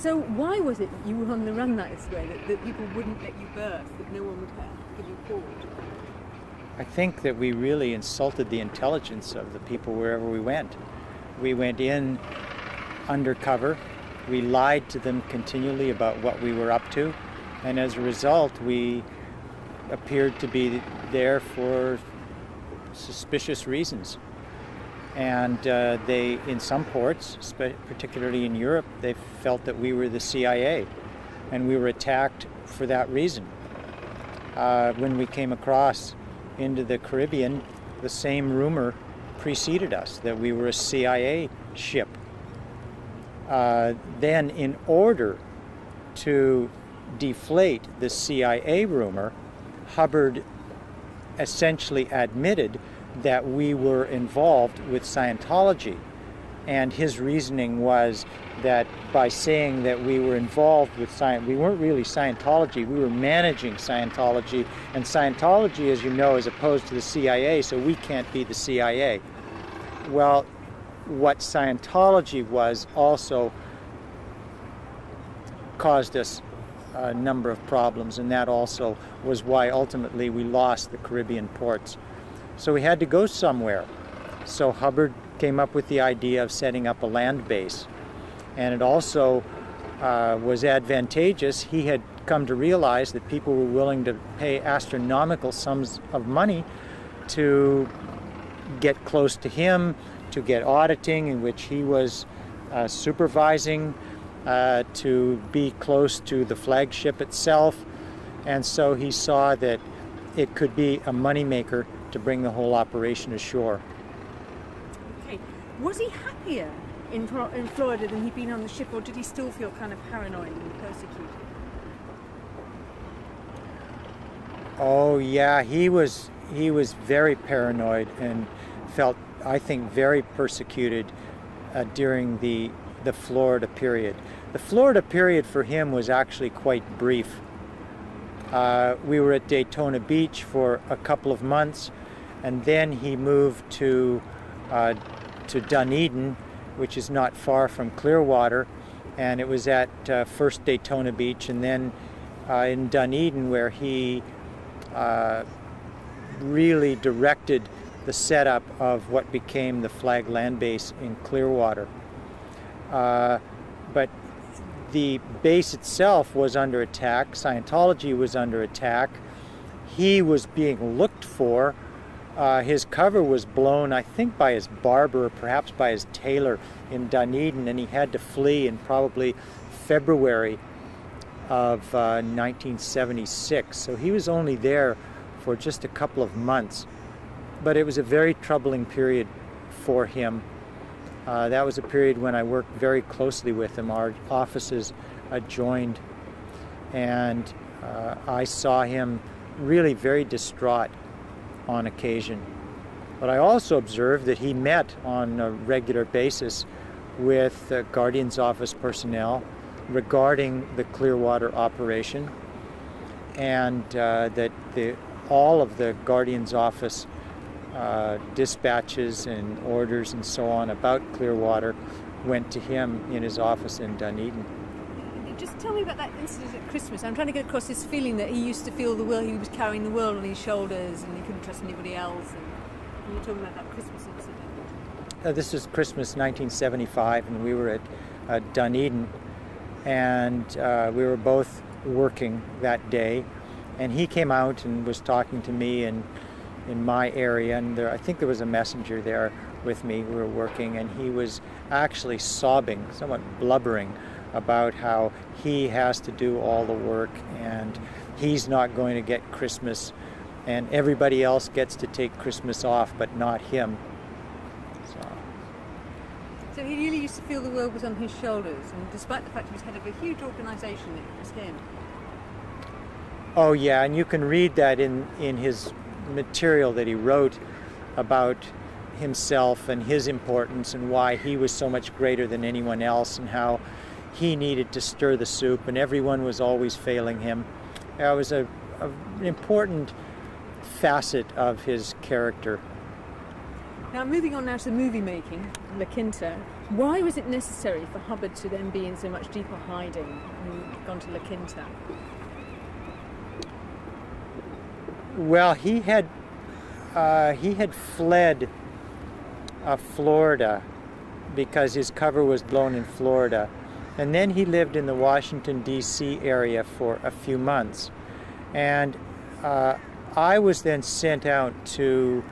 So why was it that you were on the run that way, that people wouldn't let you birth, that no one would give you cord? I think that we really insulted the intelligence of the people wherever we went. We went in undercover. We lied to them continually about what we were up to. And as a result, we appeared to be there for suspicious reasons. And they, in some ports, particularly in Europe, they felt that we were the CIA. And we were attacked for that reason. When we came across into the Caribbean, the same rumor preceded us, that we were a CIA ship. Then, in order to deflate the CIA rumor, Hubbard essentially admitted that we were involved with Scientology. And his reasoning was that by saying that we were involved with we weren't really Scientology, we were managing Scientology. And Scientology, as you know, is opposed to the CIA, so we can't be the CIA. Well, what Scientology was also caused us a number of problems, and that also was why ultimately we lost the Caribbean ports. So we had to go somewhere. So Hubbard came up with the idea of setting up a land base. And it also was advantageous. He had come to realize that people were willing to pay astronomical sums of money to get close to him, to get auditing, in which he was supervising, to be close to the flagship itself. And so he saw that it could be a moneymaker to bring the whole operation ashore. Okay. Was he happier in Florida than he'd been on the ship, or did he still feel kind of paranoid and persecuted? Oh yeah, he was very paranoid and felt, I think, very persecuted during the Florida period. The Florida period for him was actually quite brief. We were at Daytona Beach for a couple of months, and then he moved to Dunedin, which is not far from Clearwater, and it was at first Daytona Beach and then in Dunedin where he really directed the setup of what became the Flag Land Base in Clearwater. But the base itself was under attack. Scientology was under attack. He was being looked for. His cover was blown, I think, by his barber, or perhaps by his tailor in Dunedin, and he had to flee in probably February of 1976. So he was only there for just a couple of months. But it was a very troubling period for him. That was a period when I worked very closely with him. Our offices adjoined, and I saw him really very distraught on occasion. But I also observed that he met on a regular basis with Guardian's office personnel regarding the Clearwater operation, and that all of the Guardian's office dispatches and orders and so on about Clearwater went to him in his office in Dunedin. Just tell me about that incident at Christmas. I'm trying to get across this feeling that he used to feel the world, he was carrying the world on his shoulders and he couldn't trust anybody else. And you're talking about that Christmas incident. This is Christmas 1975, and we were at Dunedin, and we were both working that day, and he came out and was talking to me in my area, and I think there was a messenger there with me. We were working, and he was actually sobbing, somewhat blubbering, about how he has to do all the work and he's not going to get Christmas, and everybody else gets to take Christmas off but not him. So he really used to feel the world was on his shoulders, and despite the fact he was head of a huge organisation, it was him. Oh yeah, and you can read that in his material that he wrote about himself and his importance and why he was so much greater than anyone else, and how he needed to stir the soup and everyone was always failing him. It was an important facet of his character. Now, moving on now to movie making, La Quinta. Why was it necessary for Hubbard to then be in so much deeper hiding and gone to La Quinta? Well, he had fled Florida because his cover was blown in Florida, and then he lived in the Washington D.C. area for a few months, and I was then sent out to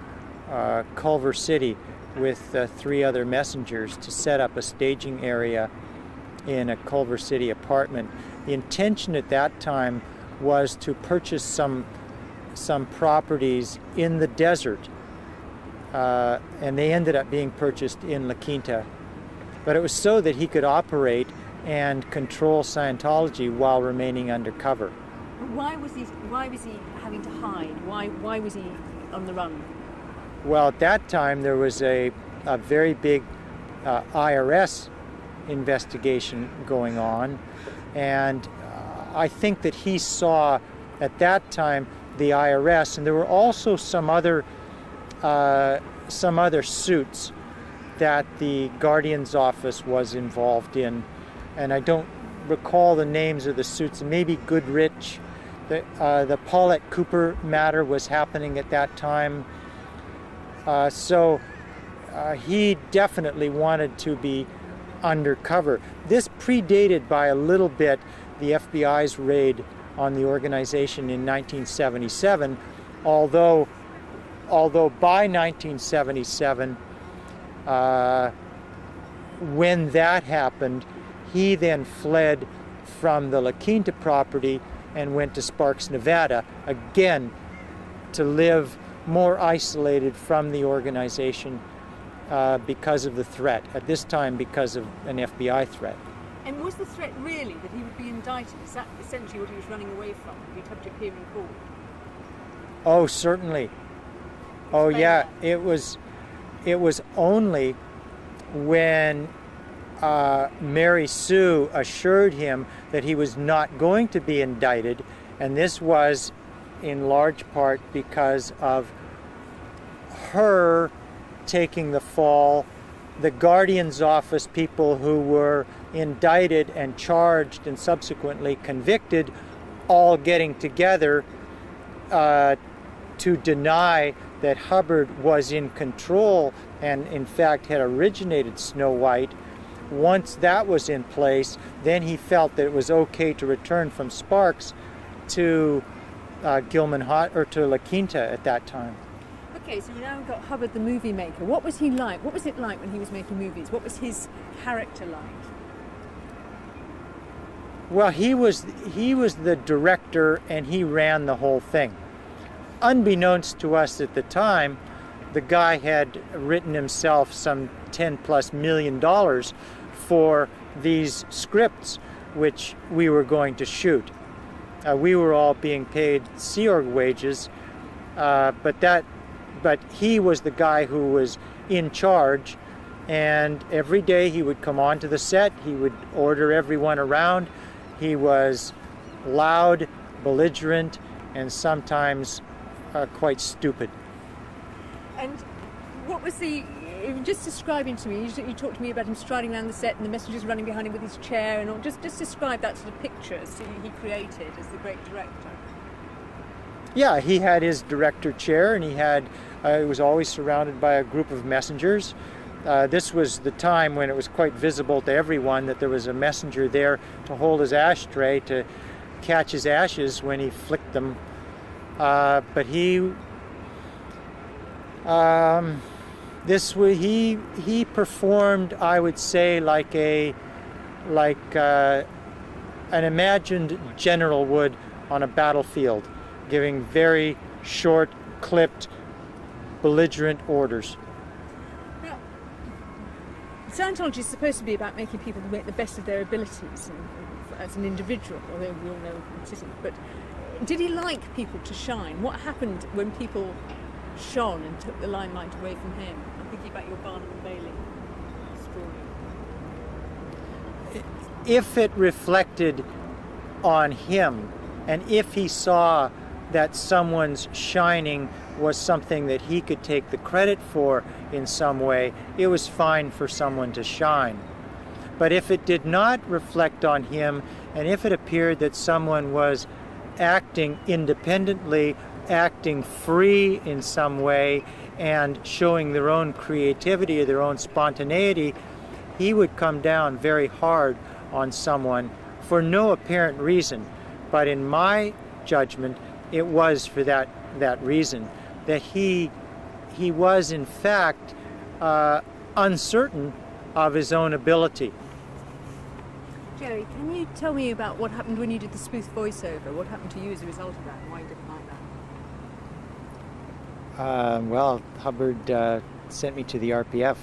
Culver City with 3 other messengers to set up a staging area in a Culver City apartment. The intention at that time was to purchase some properties in the desert, and they ended up being purchased in La Quinta. But it was so that he could operate and control Scientology while remaining undercover. Why was he having to hide? Why was he on the run? Well, at that time there was a very big IRS investigation going on, and I think that he saw at that time the IRS, and there were also some other suits that the Guardian's office was involved in, and I don't recall the names of the suits. Maybe Goodrich. The Paulette Cooper matter was happening at that time, so he definitely wanted to be undercover. This predated by a little bit the FBI's raid on the organization in 1977, although by 1977, when that happened, he then fled from the La Quinta property and went to Sparks, Nevada, again to live more isolated from the organization because of the threat, at this time because of an FBI threat. And was the threat really that he would be indicted? Is that essentially what he was running away from? He'd have to appear in court? Oh, certainly. Oh, yeah. It was only when Mary Sue assured him that he was not going to be indicted, and this was in large part because of her taking the fall. The Guardian's office people who were indicted and charged and subsequently convicted all getting together to deny that Hubbard was in control and in fact had originated Snow White. Once that was in place, then he felt that it was okay to return from Sparks to Gilman Hot or to La Quinta at that time. Okay, so we now got Hubbard the movie maker. What was he like? What was it like when he was making movies? What was his character like? Well, he was the director and he ran the whole thing. Unbeknownst to us at the time, the guy had written himself some $10+ million for these scripts which we were going to shoot. We were all being paid Sea Org wages, but he was the guy who was in charge, and every day he would come onto the set, he would order everyone around. He was loud, belligerent, and sometimes quite stupid. And what was just describing to me, you talked to me about him striding around the set and the messengers running behind him with his chair and all. Just describe that sort of picture he created as the great director. Yeah, he had his director chair, and he was always surrounded by a group of messengers. This was the time when it was quite visible to everyone that there was a messenger there to hold his ashtray to catch his ashes when he flicked them. But he performed, I would say, like an imagined general would on a battlefield, giving very short, clipped, belligerent orders. Now, Scientology is supposed to be about making people make the best of their abilities as an individual, although we all know it isn't. But did he like people to shine? What happened when people shone and took the limelight away from him? I'm thinking about your Barnum and Bailey story. If it reflected on him, and if he saw that someone's shining was something that he could take the credit for in some way, it was fine for someone to shine. But if it did not reflect on him, and if it appeared that someone was acting independently, acting free in some way, and showing their own creativity or their own spontaneity, he would come down very hard on someone for no apparent reason. But in my judgment, it was for that reason, that he was in fact uncertain of his own ability. Jerry, can you tell me about what happened when you did the spoof voiceover? What happened to you as a result of that, and why you didn't like that? Well, Hubbard sent me to the RPF.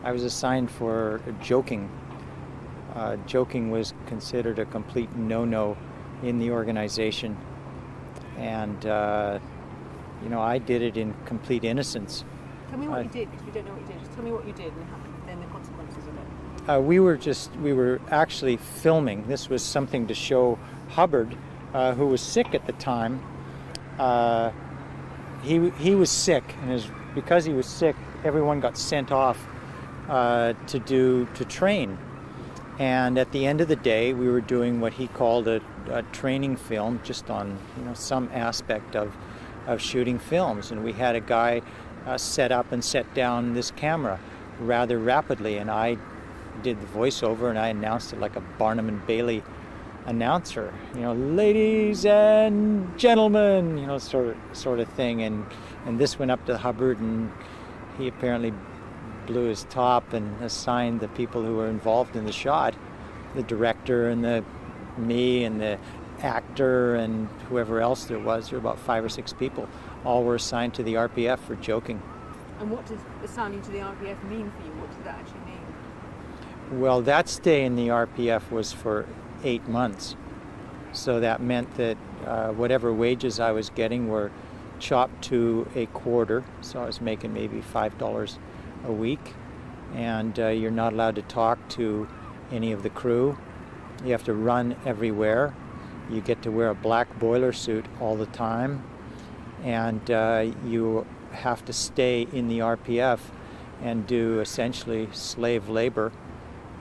I was assigned for joking. Joking was considered a complete no-no in the organization. And, I did it in complete innocence. Tell me what you did, because we don't know what you did. Just tell me what you did and then the consequences of it. We were actually filming. This was something to show Hubbard, who was sick at the time. He was sick, and because he was sick, everyone got sent off to train. And at the end of the day, we were doing what he called a training film, just on some aspect of shooting films. And we had a guy set up and set down this camera rather rapidly, and I did the voiceover, and I announced it like a Barnum and Bailey announcer, ladies and gentlemen, sort of thing. And this went up to Hubbard, and he apparently blew his top and assigned the people who were involved in the shot, the director and me and the actor and whoever else there was. There were about 5 or 6 people. All were assigned to the RPF for joking. And what does assigning to the RPF mean for you? What did that actually mean? Well, that stay in the RPF was for 8 months. So that meant that whatever wages I was getting were chopped to a quarter. So I was making maybe $5 a week. And you're not allowed to talk to any of the crew. You have to run everywhere. You get to wear a black boiler suit all the time. And you have to stay in the RPF and do essentially slave labor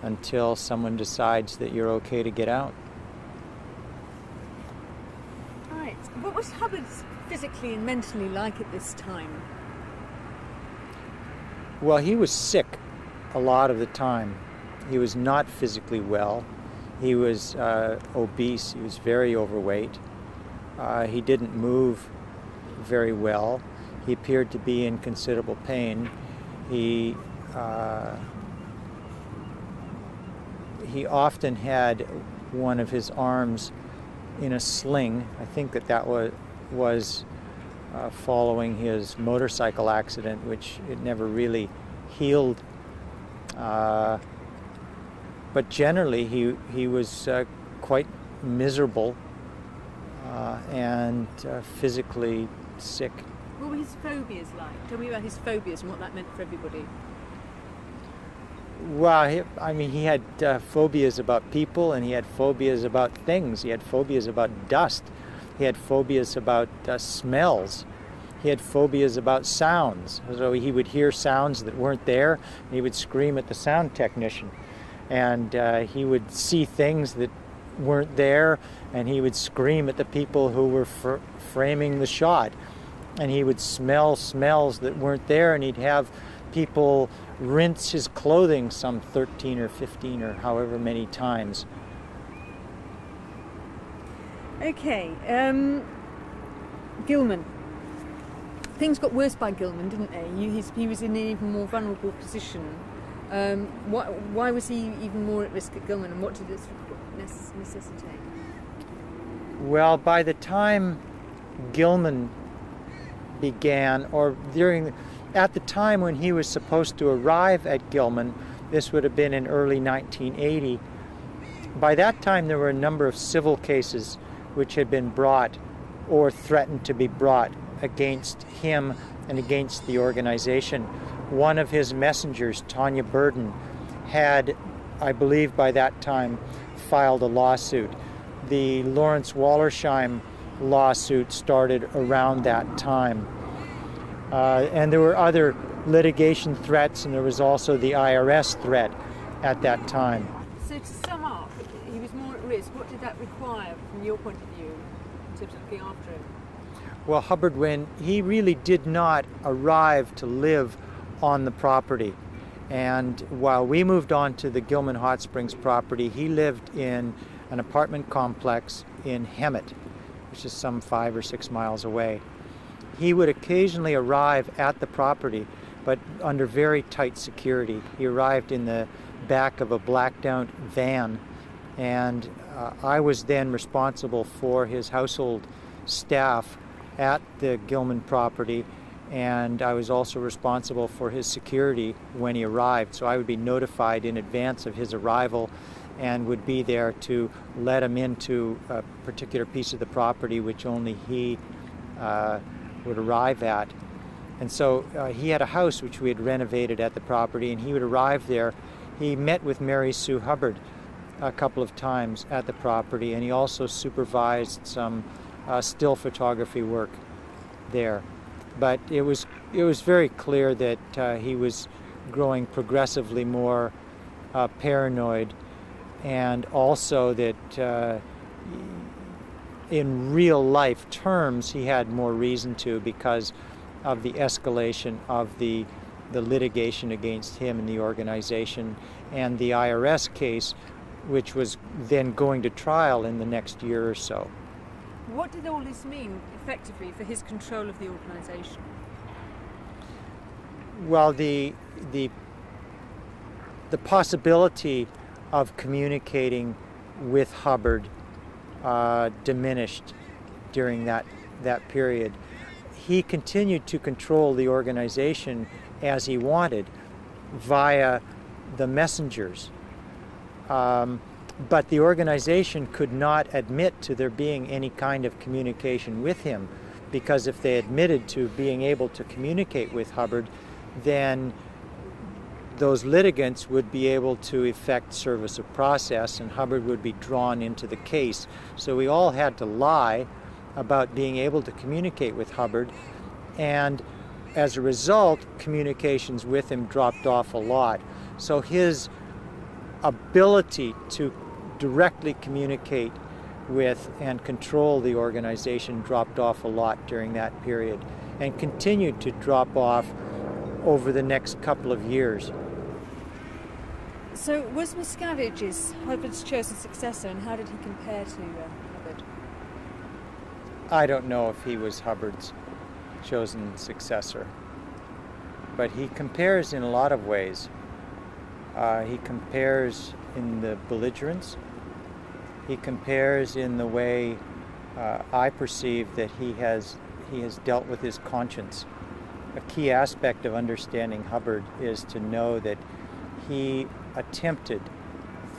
until someone decides that you're okay to get out. Right. What was Hubbard physically and mentally like at this time? Well, he was sick a lot of the time. He was not physically well. He was obese. He was very overweight. He didn't move very well. He appeared to be in considerable pain. He often had one of his arms in a sling. I think that was following his motorcycle accident, which it never really healed. But generally, he was quite miserable and physically sick. What were his phobias like? Tell me about his phobias and what that meant for everybody. Well, he had phobias about people, and he had phobias about things. He had phobias about dust. He had phobias about smells. He had phobias about sounds. So he would hear sounds that weren't there, and he would scream at the sound technician. And he would see things that weren't there, and he would scream at the people who were framing the shot. And he would smell smells that weren't there, and he'd have people rinse his clothing some 13 or 15 or however many times. Okay, Gilman. Things got worse by Gilman, didn't they? He was in an even more vulnerable position. Why was he even more at risk at Gilman, and what did this necessitate? Well, by the time Gilman began, or at the time when he was supposed to arrive at Gilman, this would have been in early 1980, by that time there were a number of civil cases which had been brought or threatened to be brought against him and against the organization. One of his messengers, Tanya Burden, had, I believe by that time, filed a lawsuit. The Lawrence Wallersheim lawsuit started around that time. And there were other litigation threats, and there was also the IRS threat at that time. So to sum up, he was more at risk. What did that require from your point of view in terms of looking after him? Well, Hubbard, when he really did not arrive to live on the property, and while we moved on to the Gilman Hot Springs property, he lived in an apartment complex in Hemet, which is some 5 or 6 miles away. He would occasionally arrive at the property, but under very tight security. He arrived in the back of a blacked-out van, and I was then responsible for his household staff at the Gilman property, and I was also responsible for his security when he arrived. So I would be notified in advance of his arrival and would be there to let him into a particular piece of the property which only he would arrive at. And so he had a house which we had renovated at the property, and he would arrive there. He met with Mary Sue Hubbard a couple of times at the property, and he also supervised some still photography work there. But it was very clear that he was growing progressively more paranoid, and also that in real life terms he had more reason to, because of the escalation of the litigation against him and the organization, and the IRS case, which was then going to trial in the next year or so. What did all this mean effectively for his control of the organization? Well, the possibility of communicating with Hubbard diminished during that period. He continued to control the organization as he wanted via the messengers. But the organization could not admit to there being any kind of communication with him, because if they admitted to being able to communicate with Hubbard, then those litigants would be able to effect service of process, and Hubbard would be drawn into the case. So we all had to lie about being able to communicate with Hubbard, and as a result, communications with him dropped off a lot. So his ability to directly communicate with and control the organization dropped off a lot during that period, and continued to drop off over the next couple of years. So was Miscavige Hubbard's chosen successor, and how did he compare to Hubbard? I don't know if he was Hubbard's chosen successor, but he compares in a lot of ways. He compares in the belligerence. He compares in the way I perceive that he has dealt with his conscience. A key aspect of understanding Hubbard is to know that he attempted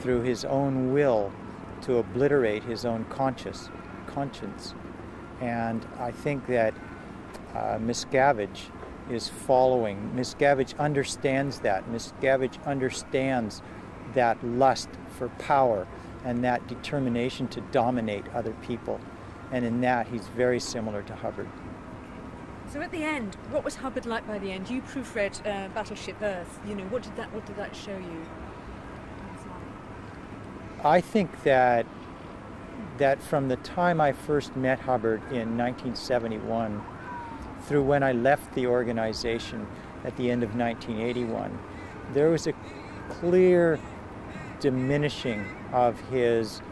through his own will to obliterate his own conscience. And I think that Miscavige is following. Miscavige understands that. Miscavige understands that lust for power and that determination to dominate other people. And in that, he's very similar to Hubbard. So at the end, what was Hubbard like by the end? You proofread Battleship Earth. You know, what did that show you? I think that from the time I first met Hubbard in 1971 through when I left the organization at the end of 1981, there was a clear diminishing of his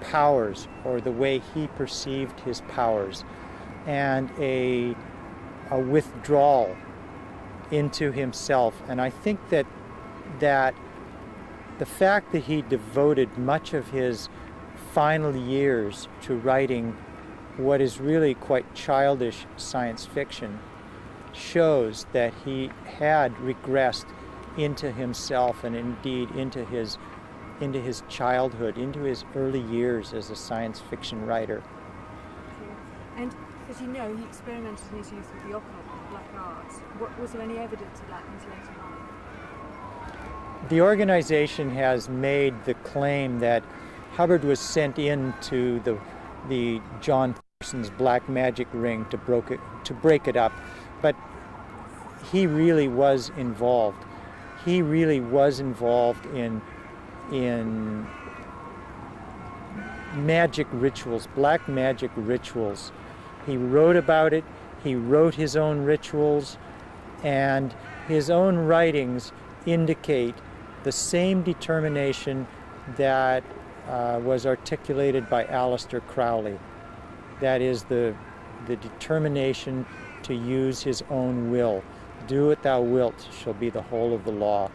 powers, or the way he perceived his powers, and a withdrawal into himself. And I think that the fact that he devoted much of his final years to writing what is really quite childish science fiction shows that he had regressed into himself, and indeed into his childhood, into his early years as a science fiction writer. And as you know, he experimented in his youth with the occult and black arts. Was there any evidence of that in his later life? The organization has made the claim that Hubbard was sent into the John person's black magic ring to break it up, but he really was involved. He really was involved in magic rituals, black magic rituals. He wrote about it. He wrote his own rituals, and his own writings indicate the same determination that was articulated by Aleister Crowley. That is the determination to use his own will. Do what thou wilt shall be the whole of the law.